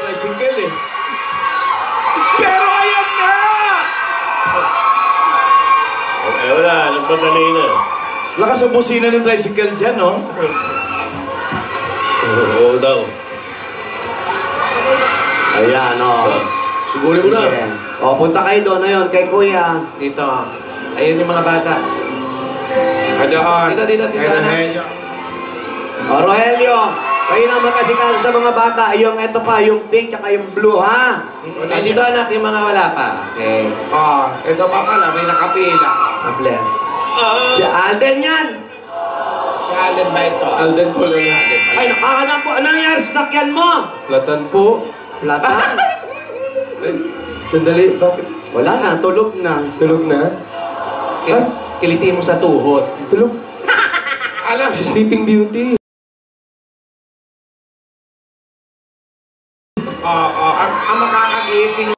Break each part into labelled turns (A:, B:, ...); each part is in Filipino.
A: tricycle eh. Pero ayan na!
B: Eh, wala. Nagpadali na.
A: Lakas ang busina ng tricycle dyan, no?
B: Oo daw.
C: Ayan, o.
B: Siguro mo na.
C: O, punta kayo doon ngayon kay Kuya.
D: Dito. Ayun yung mga bata.
E: Doon.
D: Dito,
E: Rogelio.
C: O, Rogelio, kayo na magkasikaso sa mga bata. Yung eto pa, yung pink, tsaka yung blue, ha?
D: Dito anak, yung mga wala pa. Okay.
E: Ito pa pala, may nakapila.
D: Bless.
C: Si Alden yan.
E: Si Allen ba ito?
A: Alden po lang.
C: Ay, nakahanap po. Ano nangyari sa sakyan mo?
A: Platan po.
C: Platan?
A: Sandali, bakit?
C: Wala na, tulog na.
A: Tulog na?
D: Kiliti mo sa tuhod.
A: Tulog.
E: Alam,
A: Si Sleeping Beauty.
E: ang makakagising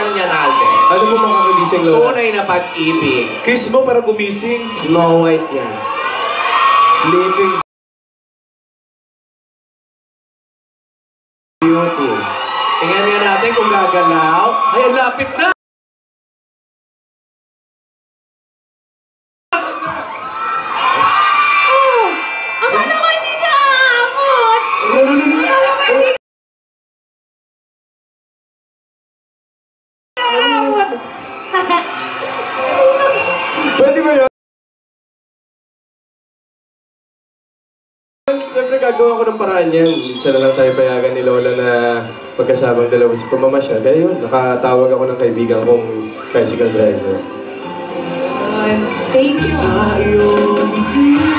E: yan, Alden.
A: Ano po makakagising, Lola?
D: Tunay na pag-ibig.
A: Kiss mo para gumising.
C: Snow White yan. Sleeping Beauty.
D: Tingnan nga natin kung gagalaw. Ay, ang lapit na!
F: Akala ko hindi ka aabot! Akala ko hindi ka aabot!
A: Pwede ba yun? Siyempre gagawa ko ng paraan yan. Minsan na lang tayo payagan ni Lola na magkasamang dalawa sa pamamasyal. Kaya yun, nakatawag ako ng kaibigan kong tricycle driver.
F: Thank you.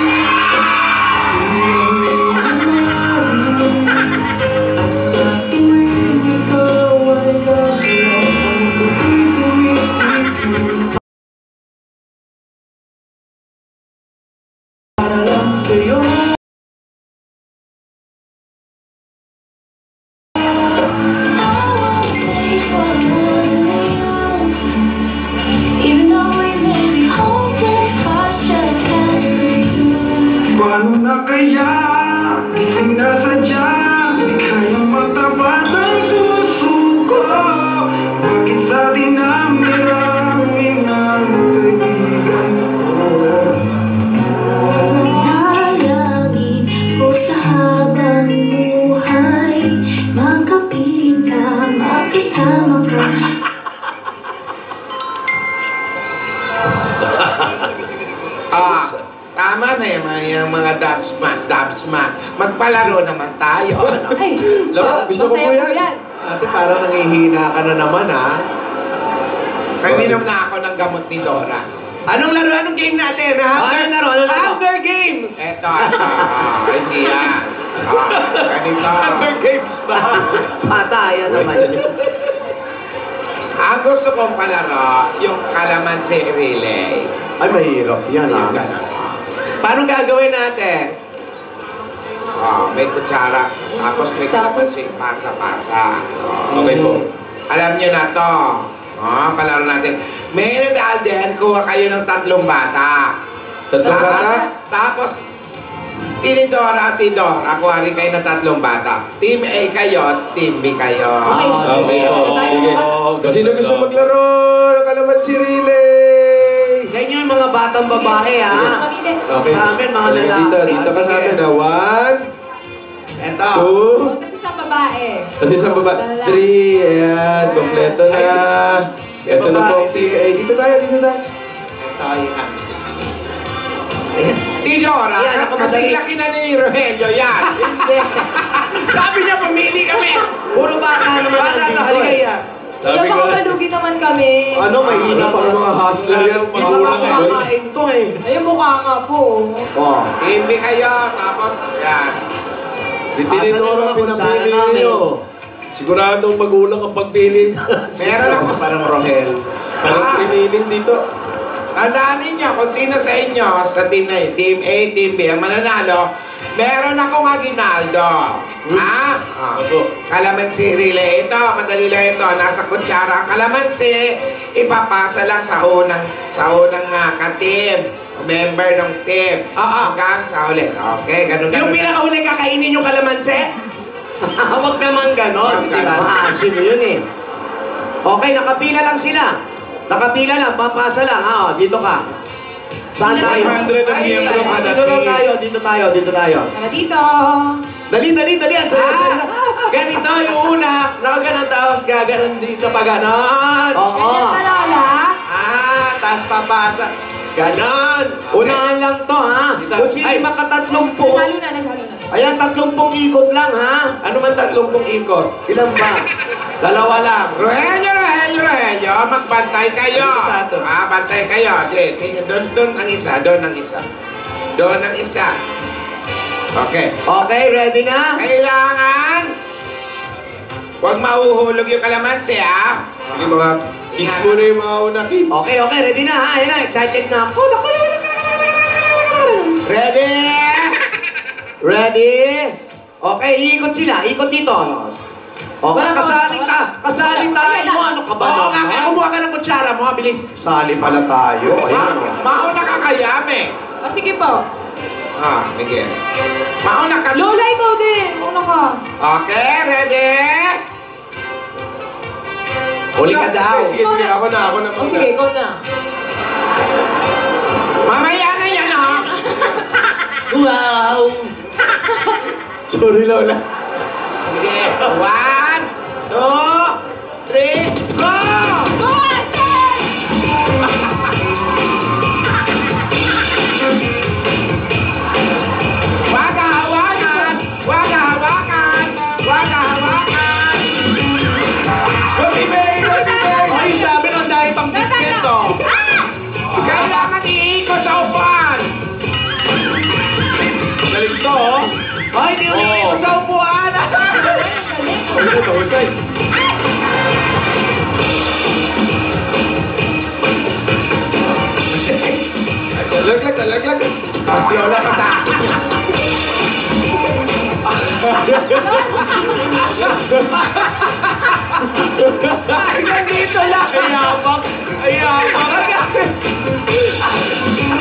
G: Paano na kaya? Gising na sadya, di kayang matapat ang puso ko. Bakit sa dinami-rami ng kaibigan ko?
H: Nalangin ko sa habang buhay, magkapiling ka, makisama ka.
E: Tama na yung mga dub smash. Magpalaro naman tayo. Ano?
F: Ay,
A: Gusto ko po yan.
D: Ate, parang nangihina ka na naman, ha?
E: Kaminom na ako ng gamot ni Dora.
D: Anong laro? Anong game natin?
C: Anong laro?
D: Hunger Games!
E: Ito. Hindi yan. Ganito.
A: Hunger Games ba?
C: Patayan naman yun.
E: Ang gusto kong palaro, yung Calamansi Relay.
C: Ay, mahirap yan,
E: Yung
C: ha?
E: ganun.
D: Paano gagawin natin?
E: May kutsara. Tapos may kalamansi. Pasa-pasa.
A: Okay po.
E: Alam nyo na to. Palaro natin. Maynard Alden, kuha kayo ng 3 bata.
A: 3 bata?
E: Tapos, Tinidora at Tidora, kuha rin kayo ng 3 bata. Team A kayo, Team B kayo.
A: Okay po. Sino gusto maglaro ng Calamansi Relay?
C: Sa inyo yung mga batang babae, ha?
A: Okay.
C: Sa amin, mga lalaki.
A: Dito ka sa amin, ha? 1,
E: Eto.
A: 2,
F: Kasi sa babae.
A: kasi sa baba, 3, ayan, kompleto na. Ito na po, Team A. Dito tayo.
E: Ito yan. Tidora,
C: Yan, ako
E: kasi
C: madali.
E: laki na ni Rogelio yan.
D: Sabi niya, pamili kami!
C: Puro bata naman
D: Bata
C: nandito,
D: to, halika
C: eh.
D: yan.
F: Wala baka malugi naman kami.
C: Ano, mahina
A: Ano
C: pa.
A: pa mga hustler yan?
C: Hindi pa
A: Magulang
C: ako
A: eh.
C: kakain to, eh.
F: Ayun, mukha nga po.
C: Oh.
E: Team B kayo, tapos yan.
A: Si Tinidora, pinapili niyo. Siguradong magulang ang pagpili.
E: Meron ako.
D: Parang Rogel.
A: Parang pinilin dito.
E: Tandaan ninyo kung sino sa inyo sa team na yun, Team A, Team B, ang mananalo, meron akong aginaldo. Ha? Calamansi relay. Ito, madali lang ito. Nasa kutsara ang calamansi. Ipapasa lang sa unang ka-team. Member ng team. Hanggang sa ulit. Okay, ganun.
D: Yung pinakahuling kakainin kalamansi?
C: Huwag naman ganon. Maasim yun eh. Okay, nakapila lang sila. Nakapila lang, papasa lang. Ha, dito ka. Saan tayo?
B: 100 ang miyembro ka
C: Dito lang tayo, dito tayo, dito tayo.
F: Tara dito.
C: Dali, dali, dali. Ang saya.
D: Ganito yung una, nakaganon tapos gaganon dito pa ganon.
C: Oo.
F: Ganyan ka, Lola.
D: Tapos papasa. Ganon.
C: Unahan lang to, ha? Kung sino
D: Ay.
C: makatatlong
F: Naghalo na, naghalo na.
C: Ayan, 30 ikot lang, ha?
D: Ano man 30 ikot?
C: Ilan ba?
D: Dalawa lang.
E: Rogelio, magbantay kayo.
D: Ano ba,
E: Bantay kayo. Doon ang isa, doon ang isa. Doon ang isa. Okay.
C: Okay, ready na?
E: Kailangan, huwag mahuhulog yung kalamansi, ha?
A: Sige mga kids muna yung mga una, kids.
C: Okay, okay, ready na, ha? Ayan na, excited na ako.
E: Ready?
C: Ready? Okay, ikot sila. Ikot dito. Okay, kasali tayo. Ano ka ba
D: Oo nga,
C: naman?
D: kaya kumuha ka ng kutsara mo, bilis.
C: Sali pala tayo. Ayan.
E: Mauna ka kaya, me.
F: O, sige po.
E: Sige. Mauna ka.
F: Lola, ikaw din. Una ka.
E: Okay, ready?
D: Huli ka daw.
A: Sige, sige, ako na
F: O, sige, ikaw na.
E: Mamaya na yan, ha?
D: Wow!
A: Sorry, Lola.
E: Sige. 1, 2, 3, go!
F: Go, Ate!
E: Wag hawakan! Wag hawakan! Wag hawakan!
D: Ay, sabi ng dahil pang bitbit to.
E: Kailangan iikot sa upuan!
A: Galing to, oh.
D: Ay, di umiikot sa upuan.
A: Ano ito, Husay? Talaglag.
E: Mas Lola pa sa
D: Ay, nandito lang. Ayabak.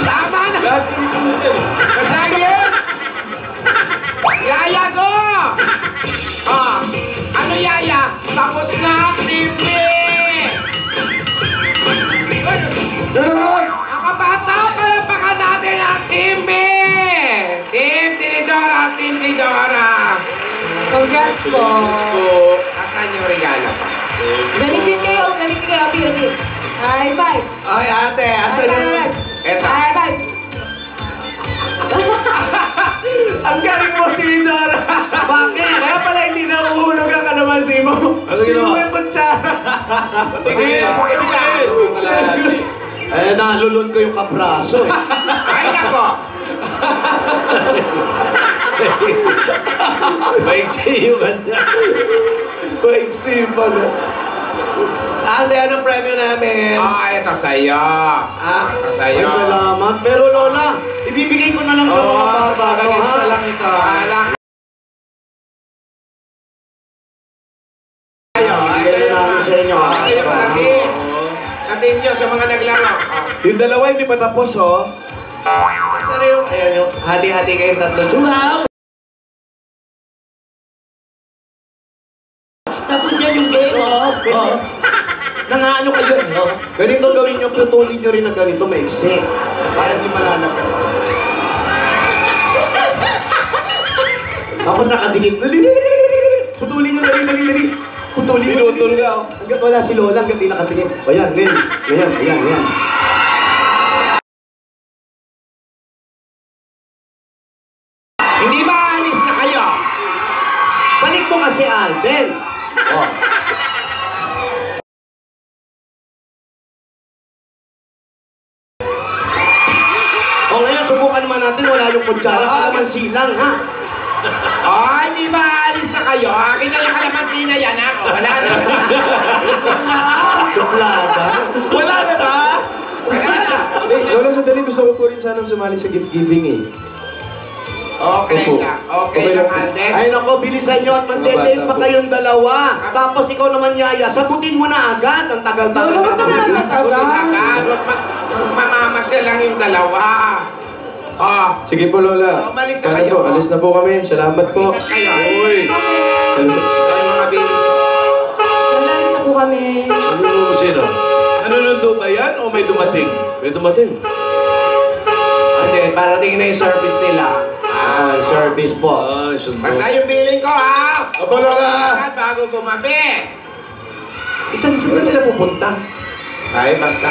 E: Tama na!
A: Lahat sumipunod yan.
E: Sige! Yaya ko! Ano yaya? Tapos na ang TV! Mga bata, palapakan natin ang TV! Team Tinidora, Team Tinidora!
F: Congrats po.
E: Asan yung regalo?
F: Galing din kayo. Apir. High five.
D: Ay, ate, asan yung...
E: Eto.
F: High five.
D: Ang galing mo, Tinidora.
C: Bakit?
D: Kaya pala hindi nahuhulog ang kalamansi mo.
A: Ano ginawa?
D: Hindi mo yung kutsara.
C: Eh, nalulun ko yung kapraso eh.
E: Ay, nako!
B: Maiksi yung kanya.
D: Paiksi pala. Ate, anong premyo namin?
E: Ito sa'yo. Ito
C: Ay,
E: sa'yo.
C: salamat. Pero Lola, ibibigay ko na lang sa mga
D: Oo, sa
C: bata.
D: mga gets na lang ito.
E: Bahala kayo.
C: Bigay na namin sa inyo, ha?
E: Ito yung sa team nyo, sa mga naglaro.
A: Yung dalawa hindi pa tapos, oh.
D: Saan yung... Ayan yung... Hati-hati kayong tatlo. Wow!
C: Tapos dyan yung game, oh. Nangaano kayo, oh. Ganito gawin nyo, putulin nyo rin na ganito, maiksi. Para di malalagay. Ako nakadikit. Dali. Putulin nyo, dali. Putulin nyo.
A: Pinutol ka, oh.
C: Hanggat wala si Lola, hanggat di nakatingin. O yan, Ayan.
E: Hindi ba alis na kayo?
C: Balik mo kasi, Alden. Oh. O ngayon, subukan naman natin, wala yung kutsara. Kalamansi lang, ha?
E: Hindi ba alis na kayo? Akin na yung kalamansi na yan, ha? Wala na.
C: Suplada.
D: Wala na ba?
E: Wala na.
A: Lola, sandali. Gusto ko po rin sanang sumali sa gift giving, eh.
E: Okay
A: Opo.
E: lang.
A: Okay
E: Okay lang,
A: lang.
E: Alden.
C: Ay nako, bilisan nyo at magdedate pa kayong dalawa. Tapos ikaw naman, Yaya, sagutin mo na agad. Ang tagal-tagal
F: Wala
C: naman.
F: ka naman.
E: Sasagutin agad. Huwag magmamamasya lang yung dalawa. Oh,
A: Sige po, Lola.
E: Umalis na
A: Sana
E: kayo.
A: po, alis na po kami. Salamat po.
E: ingat kayo.
B: Uy!
A: Alis-
E: Ay, mga baby.
F: Nalalis na po kami.
B: Sino? Nanunundo ba yan o may dumating? May dumating.
D: Hindi, parating na yung service nila.
C: Service po.
B: Ah, sundo.
E: Basta yung billing ko, ha?
A: Opo, Lola.
E: At bago gumabi.
D: Saan ba sila pupunta?
E: Ay, basta.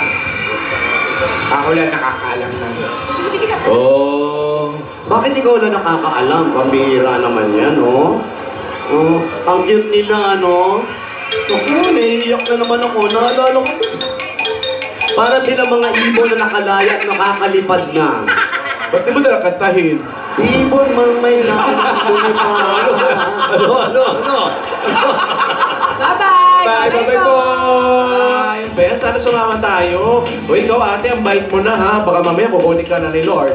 E: Ako lang nakakaalam na.
B: Oh.
C: Bakit ikaw lang nakakaalam? Pambihira naman yan, oh. Oh, ang cute nila, no? Naku, naiiyak na naman ako. Naalala ko. Para sila mga ibon na nakalaya at nakakalipad na.
B: Ba't di mo na kantahin?
C: Ibon mang may nakalipad.
B: Ano?
F: Bye-bye!
A: Bye po.
D: Ayun ba yan? Sana sumama tayo. O ikaw ate, ang bait mo na ha. Baka mamaya kukunin ka na ni Lord.